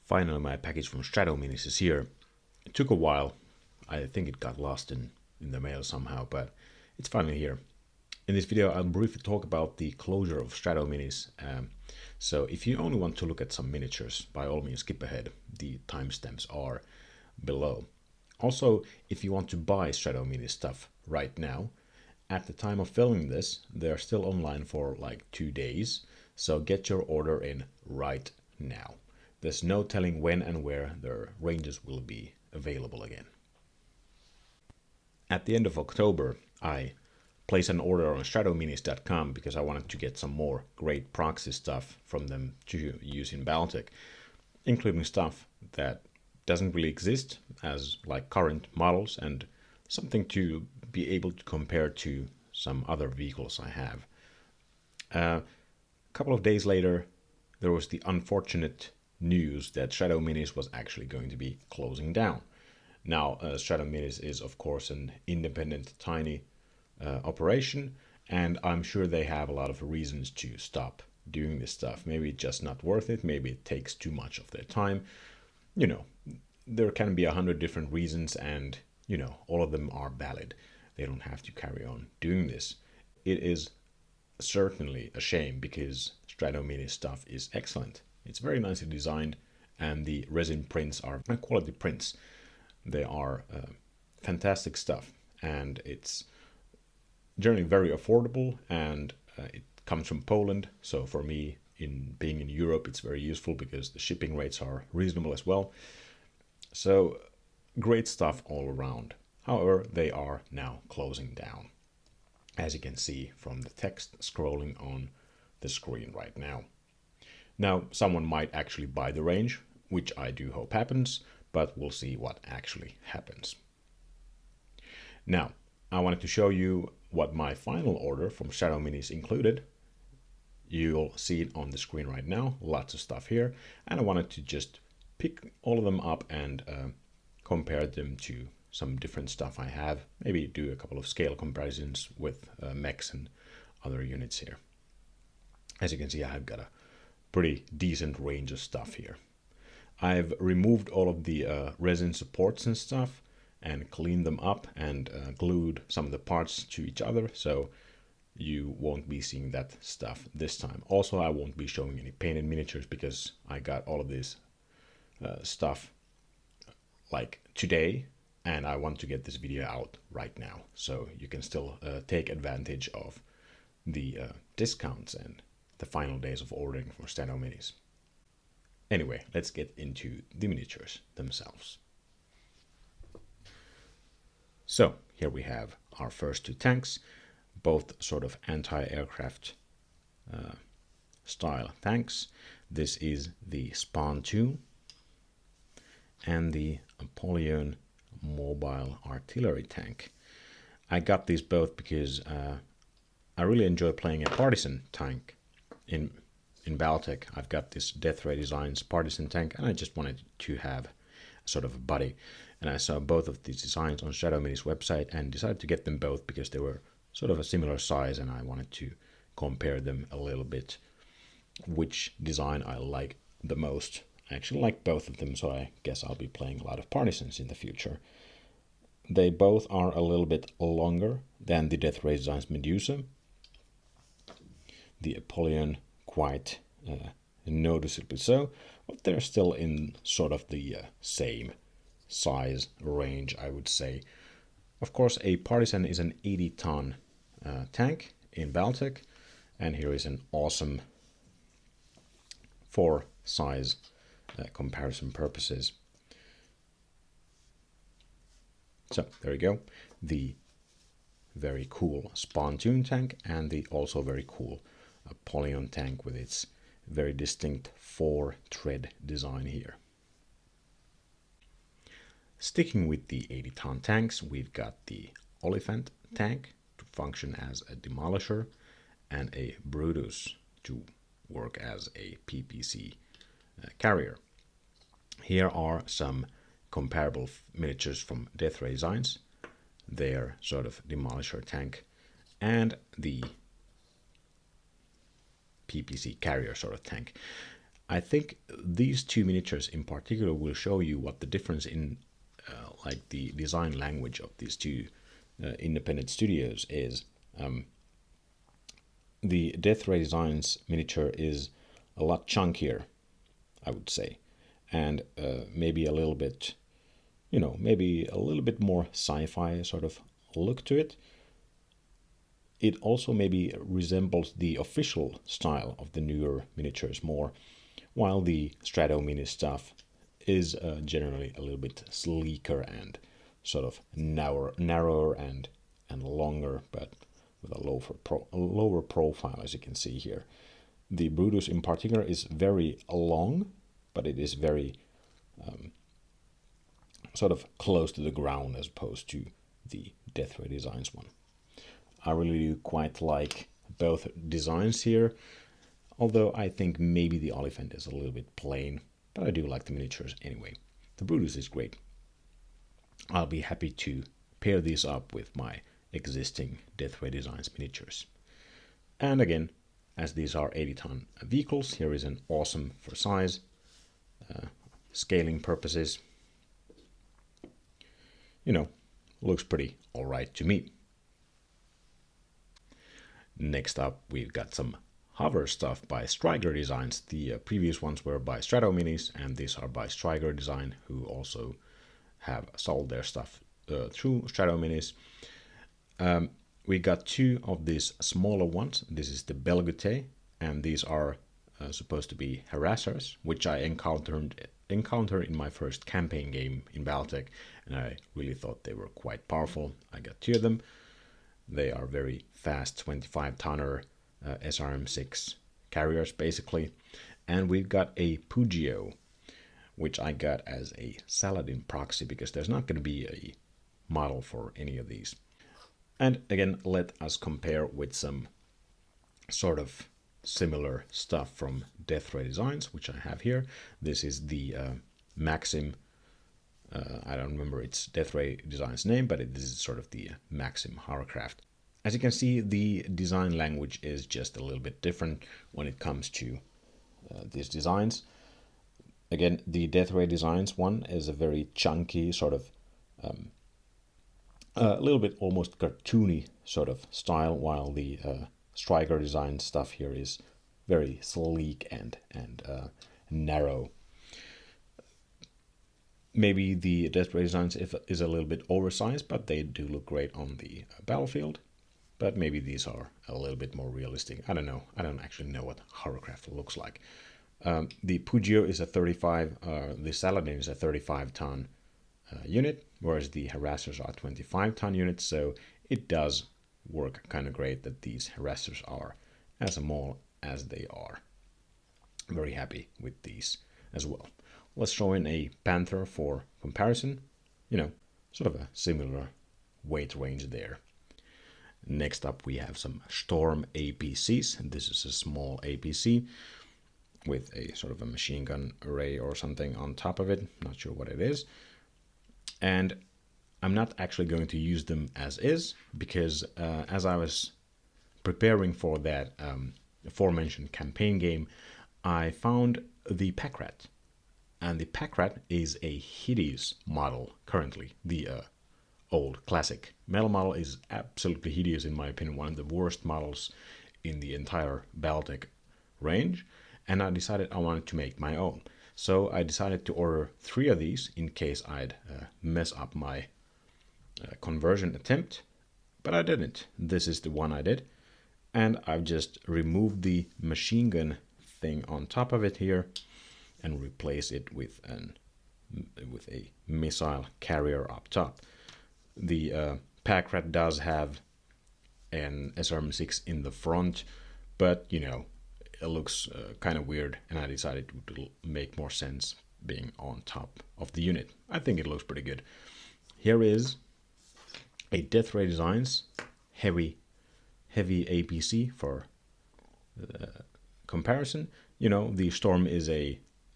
Finally, my package from Strato Minis is here. It took a while. I think it got lost in the mail somehow, but it's finally here. In this video, I'll briefly talk about the closure of Strato Minis. So if you only want to look at some miniatures, by all means skip ahead. The timestamps are below. Also, if you want to buy Strato Minis stuff right now, at the time of filming this, they're still online for like 2 days. So get your order in right now. There's no telling when and where their ranges will be available again. At the end of October, I placed an order on stratominis.com because I wanted to get some more great proxy stuff from them to use in BattleTech, including stuff that doesn't really exist as like current models and something to be able to compare to some other vehicles I have. A couple of days later, there was the unfortunate news that Strato Minis was actually going to be closing down. Now, Strato Minis is of course an independent, tiny operation, and I'm sure they have a lot of reasons to stop doing this stuff. Maybe it's just not worth it. Maybe it takes too much of their time. You know, there can be 100 different reasons, and you know, all of them are valid. They don't have to carry on doing this. It is certainly a shame because Strato Minis stuff is excellent. It's very nicely designed, and the resin prints are high quality prints. They are fantastic stuff, and it's generally very affordable, and it comes from Poland. So for me, in being in Europe, it's very useful because the shipping rates are reasonable as well. So great stuff all around. However, they are now closing down, as you can see from the text scrolling on the screen right now. Now, someone might actually buy the range, which I do hope happens, but we'll see what actually happens. Now, I wanted to show you what my final order from Strato Minis included. You'll see it on the screen right now, lots of stuff here, and I wanted to just pick all of them up and compare them to some different stuff I have, maybe do a couple of scale comparisons with mechs and other units here. As you can see, I've got a pretty decent range of stuff here. I've removed all of the resin supports and stuff and cleaned them up and glued some of the parts to each other, so you won't be seeing that stuff this time. Also, I won't be showing any painted miniatures because I got all of this stuff like today, and I want to get this video out right now, so you can still take advantage of the discounts and the final days of ordering for Strato Minis. Anyway, let's get into the miniatures themselves. So here we have our first 2 tanks, both sort of anti-aircraft style tanks. This is the Spontoon and the Apollyon mobile artillery tank. I got these both because I really enjoy playing a Partisan tank in BattleTech. I've got this Death Ray Designs Partisan tank, and I just wanted to have sort of a buddy. And I saw both of these designs on Strato Minis website and decided to get them both because they were sort of a similar size, and I wanted to compare them a little bit, which design I like the most. I actually like both of them, so I guess I'll be playing a lot of Partisans in the future. They both are a little bit longer than the Death Ray Designs Medusa. The Apollyon quite noticeably so, but they're still in sort of the same size range, I would say. Of course, a Partisan is an 80-ton tank in BattleTech, and here is an awesome for size comparison purposes. So there you go, the very cool Spontoon tank and the also very cool Apollyon tank with its very distinct 4-tread design here. Sticking with the 80-ton tanks, we've got the Olifant tank to function as a Demolisher and a Brutus to work as a PPC carrier. Here are some comparable miniatures from Death Ray Designs, their sort of Demolisher tank, and the PPC carrier sort of tank. I think these two miniatures in particular will show you what the difference in like the design language of these two independent studios is. The Death Ray Designs miniature is a lot chunkier, I would say, and maybe a little bit, maybe a little bit more sci-fi sort of look to it. It also maybe resembles the official style of the newer miniatures more, while the Strato Minis stuff is generally a little bit sleeker and sort of narrower and longer, but with a lower profile, as you can see here. The Brutus in particular is very long, but it is very sort of close to the ground as opposed to the Death Ray Designs one. I really do quite like both designs here, although I think maybe the Olifant is a little bit plain, but I do like the miniatures anyway. The Brutus is great. I'll be happy to pair these up with my existing Death Ray Designs miniatures. And again, as these are 80-ton vehicles, here is an awesome for size, scaling purposes. Looks pretty alright to me. Next up, we've got some hover stuff by Streiger Designs. The previous ones were by Strato Minis, and these are by Streiger Design, who also have sold their stuff through Strato Minis. We got two of these smaller ones. This is the Belgutei, and these are supposed to be Harassers, which I encountered in my first campaign game in BattleTech, and I really thought they were quite powerful. I got two of them. They are very fast 25-tonner SRM6 carriers, basically. And we've got a Pugio, which I got as a Saladin proxy, because there's not going to be a model for any of these. And again, let us compare with some sort of similar stuff from Death Ray Designs, which I have here. This is the Maxim. I don't remember its Death Ray Designs name, but this is sort of the Maxim hovercraft. As you can see, the design language is just a little bit different when it comes to these designs. Again, the Death Ray Designs one is a very chunky sort of a little bit almost cartoony sort of style, while the Streiger Design stuff here is very sleek and narrow. Maybe the Death Ray Designs is a little bit oversized, but they do look great on the battlefield. But maybe these are a little bit more realistic. I don't know. I don't actually know what hovercraft looks like. The Pugio is a 35, the Saladin is a 35-ton unit, whereas the Harassers are 25-ton units, so it does work kind of great that these Harassers are as small as they are. Very happy with these as well. Let's throw in a Panther for comparison. Sort of a similar weight range there. Next up, we have some Shtorm APCs, and this is a small APC with a sort of a machine gun array or something on top of it. Not sure what it is. And I'm not actually going to use them as is, because as I was preparing for that aforementioned campaign game, I found the Packrat. And the Packrat is a hideous model currently. The old classic metal model is absolutely hideous, in my opinion, one of the worst models in the entire BattleTech range. And I decided I wanted to make my own. So I decided to order 3 of these in case I'd mess up my conversion attempt. But I didn't. This is the one I did. And I've just removed the machine gun thing on top of it here and replace it with a missile carrier up top. The Packrat does have an SRM6 in the front, but it looks kind of weird, and I decided it would make more sense being on top of the unit. I think it looks pretty good. Here is a Death Ray Designs heavy APC for comparison. The Shtorm is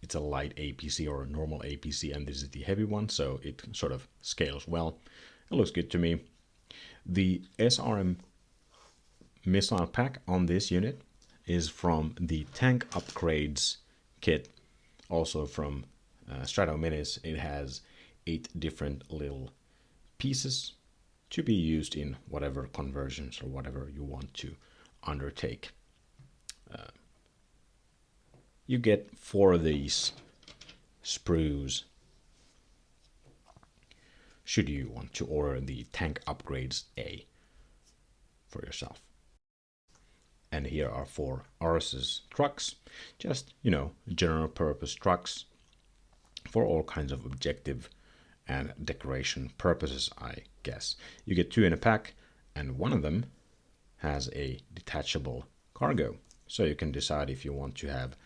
it's a light APC or a normal APC, and this is the heavy one, so it sort of scales well. It looks good to me. The SRM missile pack on this unit is from the Tank Upgrades kit, also from Strato Minis. It has 8 different little pieces to be used in whatever conversions or whatever you want to undertake. You get 4 of these sprues should you want to order the Tank Upgrades A for yourself. And here are 4 Ursus Trucks, just, general purpose trucks for all kinds of objective and decoration purposes, I guess. You get 2 in a pack, and one of them has a detachable cargo. So you can decide if you want to have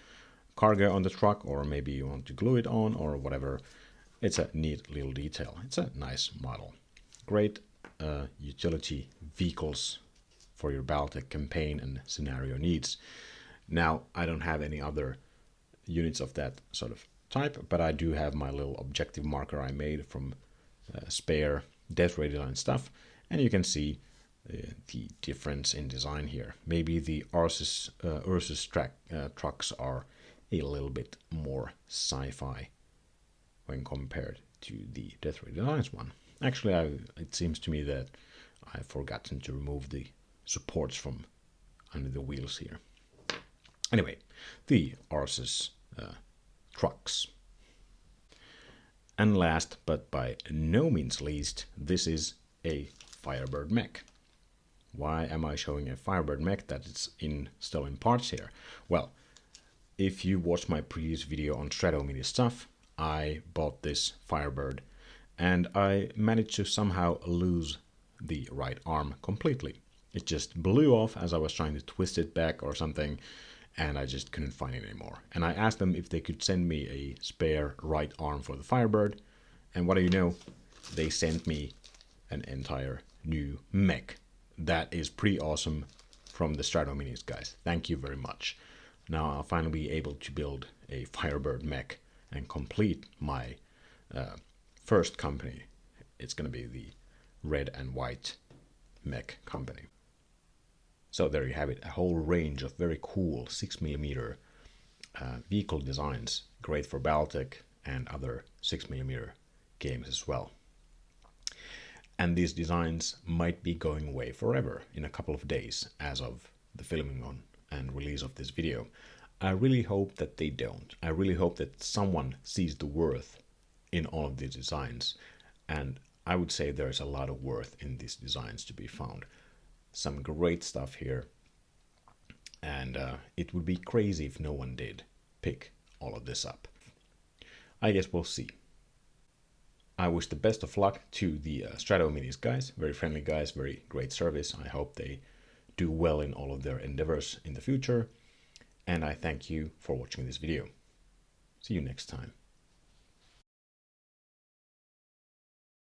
cargo on the truck, or maybe you want to glue it on, or whatever. It's a neat little detail. It's a nice model. Great utility vehicles for your BattleTech campaign and scenario needs. Now, I don't have any other units of that sort of type, but I do have my little objective marker I made from spare Death Ray Design stuff, and you can see the difference in design here. Maybe the Ursus trucks are a little bit more sci-fi when compared to the Death Ray Designs one. Actually, it seems to me that I've forgotten to remove the supports from under the wheels here. Anyway, the Ursus trucks. And last, but by no means least, this is a Firebird mech. Why am I showing a Firebird mech that is still in parts here? Well, if you watched my previous video on Strato Minis stuff, I bought this Firebird and I managed to somehow lose the right arm completely. It just blew off as I was trying to twist it back or something, and I just couldn't find it anymore. And I asked them if they could send me a spare right arm for the Firebird, and what do you know? They sent me an entire new mech. That is pretty awesome from the Strato Minis guys. Thank you very much. Now I'll finally be able to build a Firebird mech and complete my first company. It's going to be the red and white mech company. So there you have it, a whole range of very cool 6mm vehicle designs, great for BattleTech and other 6mm games as well. And these designs might be going away forever in a couple of days as of the filming on and release of this video. I really hope that they don't. I really hope that someone sees the worth in all of these designs, and I would say there's a lot of worth in these designs to be found. Some great stuff here, and it would be crazy if no one did pick all of this up. I guess we'll see. I wish the best of luck to the Strato Minis guys, very friendly guys, very great service. I hope they do well in all of their endeavors in the future, and I thank you for watching this video. See you next time.